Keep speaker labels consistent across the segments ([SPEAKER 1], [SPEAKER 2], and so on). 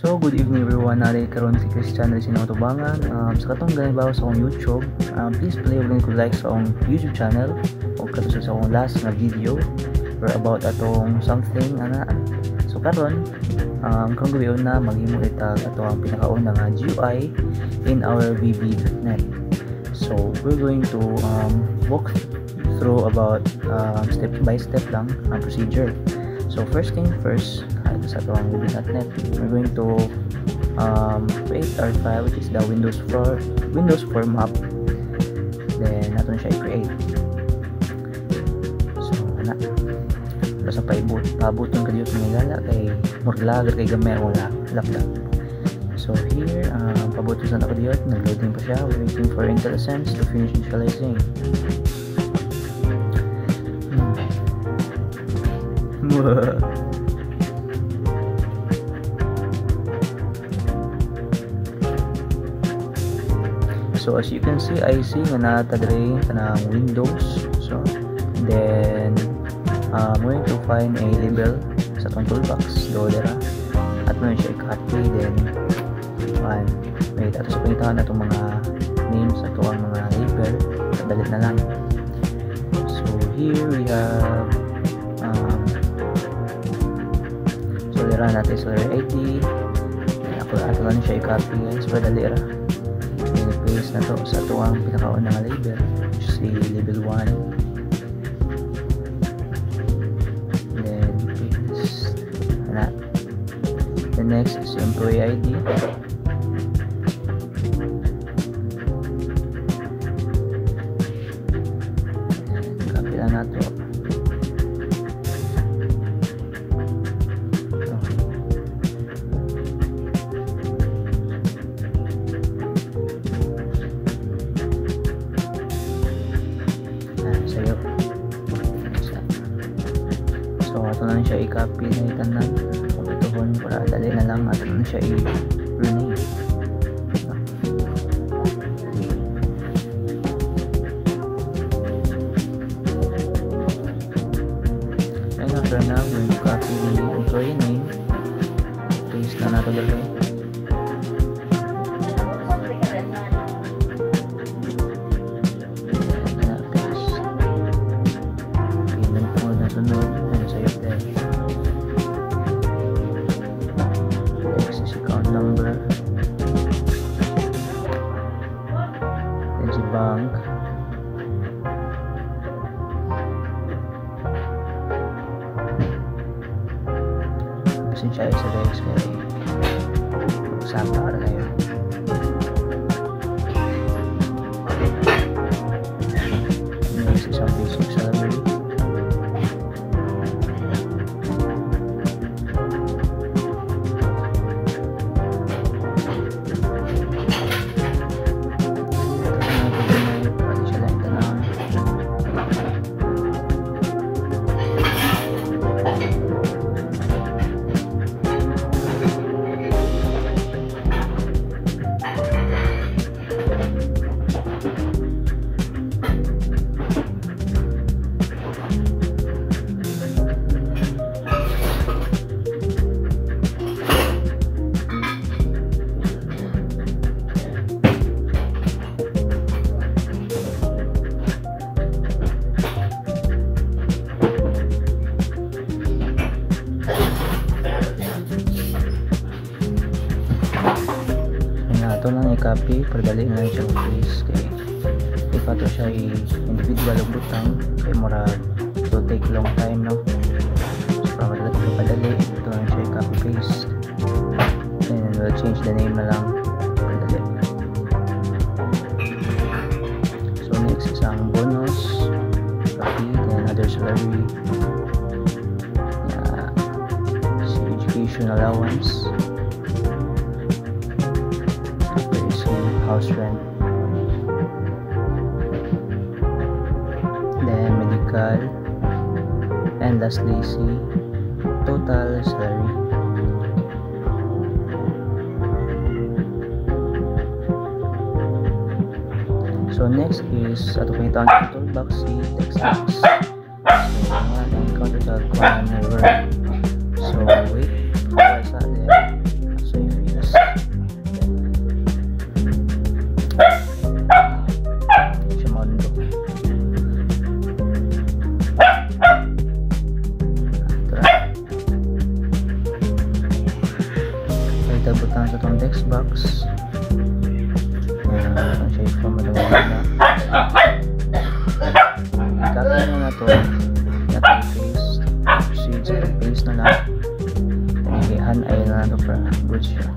[SPEAKER 1] So, good evening everyone. Nari karon si Christian na sinautubangan. Sa katong ganibawa sa akong YouTube, please play og ko like sa akong YouTube channel o katusod sa akong last na video or about atong something ana. So karon, kung gawin na maghimo itag ato ang pinakauna nga GUI in our VB.net. So, we're going to walk through about step by step lang ang procedure. So, first thing first, sa itong VB.net, we're going to create our file, which is the Windows 4 map. Then natin siya i-create. So ana, basta pabuton ka dito ng lala kay maglager kay gamay wala laptop. So here, pabuton sa nako dito, nag-loading pa siya, waiting for IntelliSense to finish initializing. So as you can see, I see nga natadre kanang Windows. So then I'm going to find a label sa itong toolbox do dira at mo siya i-copy. Then wait, ato sa pangitahan na itong mga names at ang mga label, dalit na lang. So here we have so dira natin sa ID. Ato lang siya i-copy guys para dalira. Paste na to sa tuwang pinakaunang label, which is label 1. Then paste na. The next is employee ID. Copy lang na to. So ato na siya i-copy na itanan kung ituhon para dali na lang ato na siya i-rename. And after na, we're going to copy the employee name, paste na nato dali. Bank, kasi siya isa guys kaya magsama ka na yun. Next is ang basic salary. Ito lang i-copy, pagdali na lang siya paste kay if ato siya individual og butang kay mura to take long time no. So para padali ito lang siya i-copy paste and we'll change the name na lang padali. So next is ang bonus, copy, then other salary, si education allowance, house rent, then medical, and lastly see total salary. So next is ato kita ang toolbox si text box. So ang counter tag ko na word. So wait, so data butang sa itong text box. Ang siya i-form na wala. Ikakaya na ito. Paste. Proceed sa paste na lang. Tanigihan ay na ito para good siya.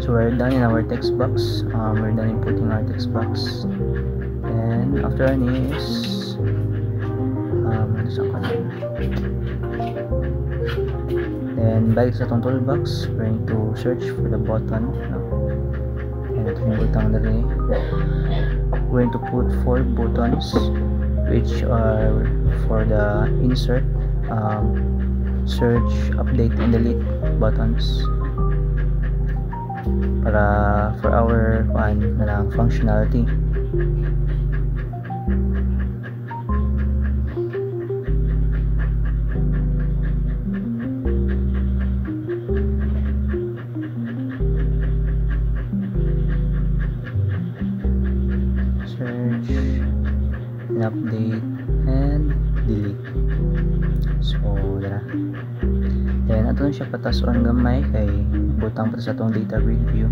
[SPEAKER 1] So we're done in our text box. We're done inputting our text box. And after this, then balik sa itong toolbox, we're going to search for the button. And ito yung butang dali. We're going to put 4 buttons, which are for the insert, search, update, and delete buttons. Para for our functionality. Search, and update, and delete. So dara. Then ato na siya patas on gamay kay butang pa sa itong data grid view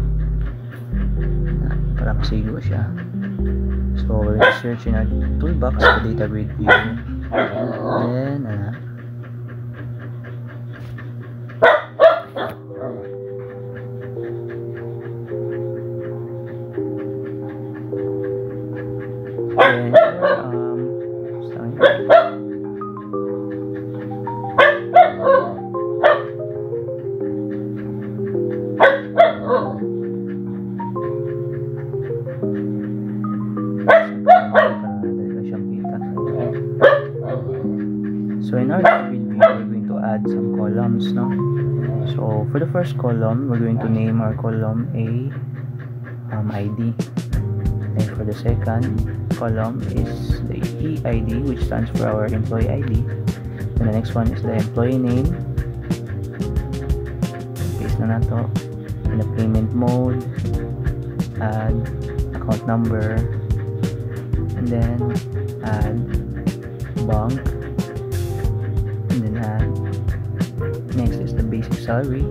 [SPEAKER 1] para masigo siya. So we're going to search in our toolbox for data grid view. Then so in our grid view, we're going to add some columns, no? So for the first column, we're going to name our column a ID. And for the second column is the EID, which stands for our employee ID. And the next one is the employee name. Paste na nato. And the payment mode, add account number, and then add bank. Next is the basic salary,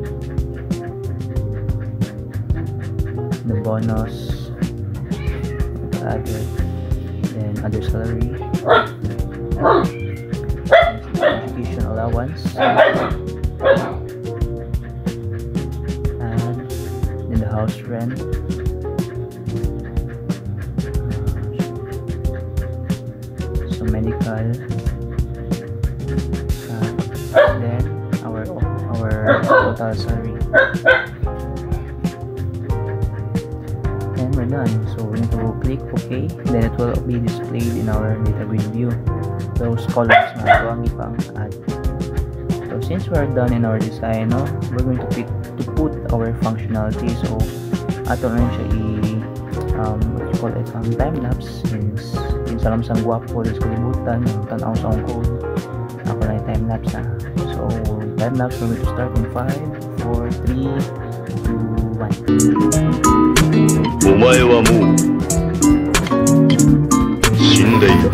[SPEAKER 1] the bonus, other, then other salary, education allowance, and then the house rent, so medical, then our total salary, and we're done. So we need to click OK, then it will be displayed in our data grid view, those columns na ito ang ipang add. So since we're done in our design, no, we're going to put our functionality. So ato na siya what you call it, time lapse. Since salam sang guwapo is kalibutan yung tanaw sa akong code, ako na yung time lapse na. So time lapse, we're going to start in 5, 4, 3, 2, 1. お前はもう死んでいる。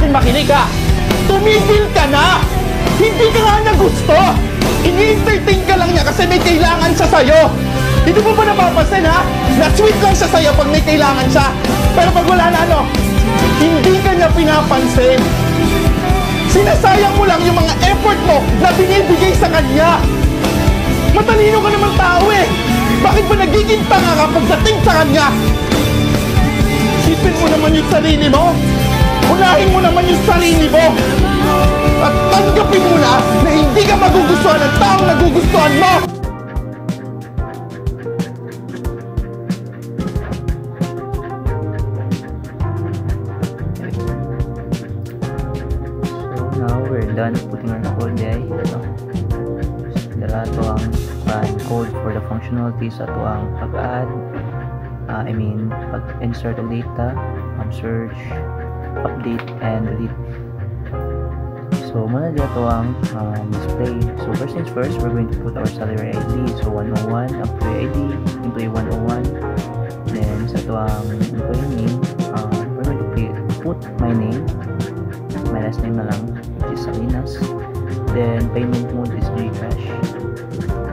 [SPEAKER 2] Makinig ka! Tumigil ka na! Hindi ka nga na gusto! Ini-entertain ka lang niya kasi may kailangan sa sayo! Hindi mo ba napapansin, ha? Na-sweet lang siya sa'yo pag may kailangan siya. Pero pag wala na ano, hindi ka niya pinapansin. Sinasayang mo lang yung mga effort mo na binibigay sa kanya. Matalino ka naman tao eh. Bakit ba nagiging tanga ka pagdating sa kanya? Isipin mo naman yung sarili mo. Unahin mo naman yung sarili mo. At tanggapin mo na hindi ka magugustuhan ng taong nagugustuhan mo.
[SPEAKER 1] So now we're done putting our code there. So, dala to ang code for the functionalities ato ang pag-add, pag-insert of data, search, update, and delete. So muna dito ang display. So first things first, we're going to put our salary ID. So 101, employee ID, employee 101. Then sa ito ang employee name, we're going to put my name, my last name na lang, which is Salinas. Then payment mode is GCash.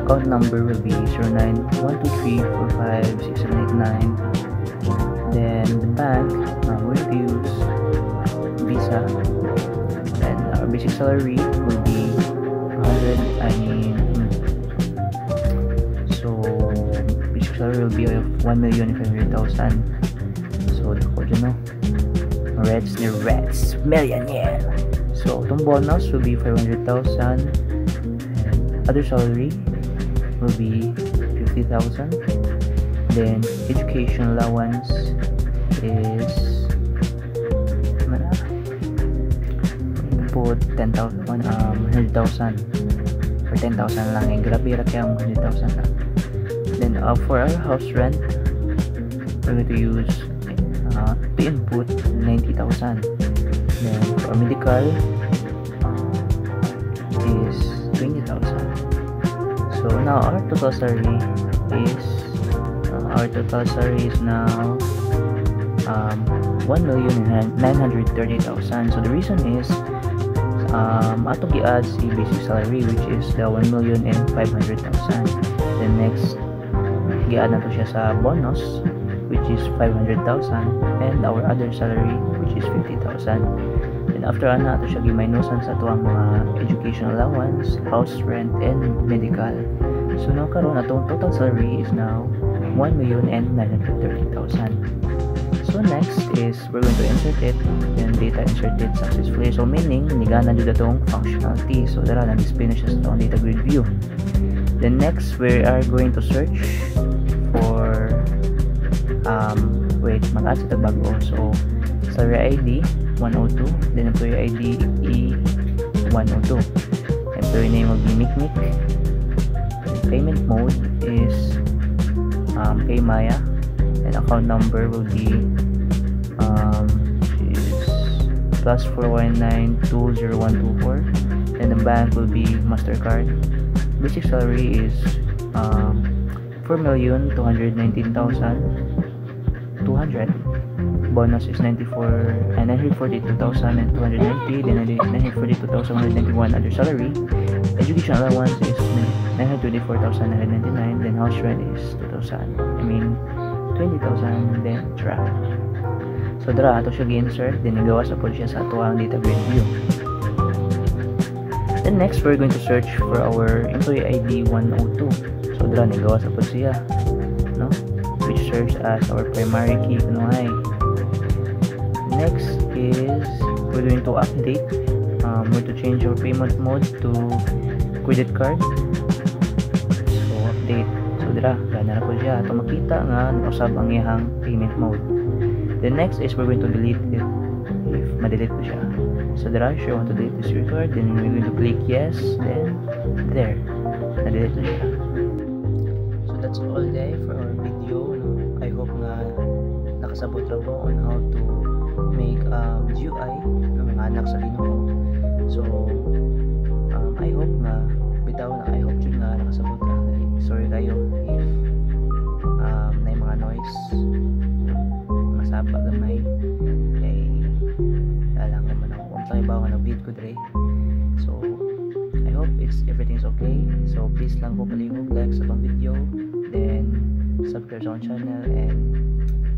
[SPEAKER 1] Account number will be 0912345689. Then the bank will use Visa. And our basic salary will be 100. So basic salary will be of 1,500,000. So the code Reds millionaire. So itong bonus will be 500,000. And other salary will be 50,000. Then education allowance is put 10,000, 100,000 or 10,000 lang. Grabe kaya 100,000 lang. Then for our house rent, we're going to use to input 90,000. Then for medical is 20,000. So now our total salary is now 1,930,000. So the reason is ato gi-add si basic salary, which is the 1,500,000. Then next gi-add na to siya sa bonus, which is 500,000, and our other salary, which is 50,000. Then after ato siya gi-minusan sa ato ang mga education allowance, house rent, and medical. So now karon atong total salary is now 1,930,000. So next is we're going to insert it, and data inserted successfully. So meaning nigana jud atong functionality. So dara na display na siya sa atong data grid view. Then next we are going to search for mag-add sa bago. So salary ID 102, then employee ID E102. Employee name will be Mikmik. Payment mode is PayMaya, and account number will be +419201204, and the bank will be Mastercard. Basic salary is 4,219,200. Bonus is 942,290. Then 942,191 other salary. Education allowance is 924,999. Then house rent is 20,000. Then draft. So dra ato siya gi-insert, then igawa sa pod siya sa ato ang data grid view. Then next we're going to search for our employee ID 102. So dra nigawa sa pod siya, no? Which serves as our primary key kunuhay. Next is we're going to update. We're to change our payment mode to credit card. So update. So dira gana na po siya ato makita nga usab ang iyang payment mode. The next is we're going to delete it if ma-delete ko siya. So dira sure want to delete this record, then we're going to click yes, then there na-delete na siya. So that's all day for our video, no? I hope nga nakasabot ra ko on how to make GUI ng mga anak sa Ginoo. So I hope nga I hope yun nga nakasabot ra. Sorry kayo if na yung mga noise masapa gamay kay alang naman ako kung tayo ba ako nag-beat ko dre. So I hope everything's okay. So please lang po palihog like sa pang video, then subscribe sa akong channel and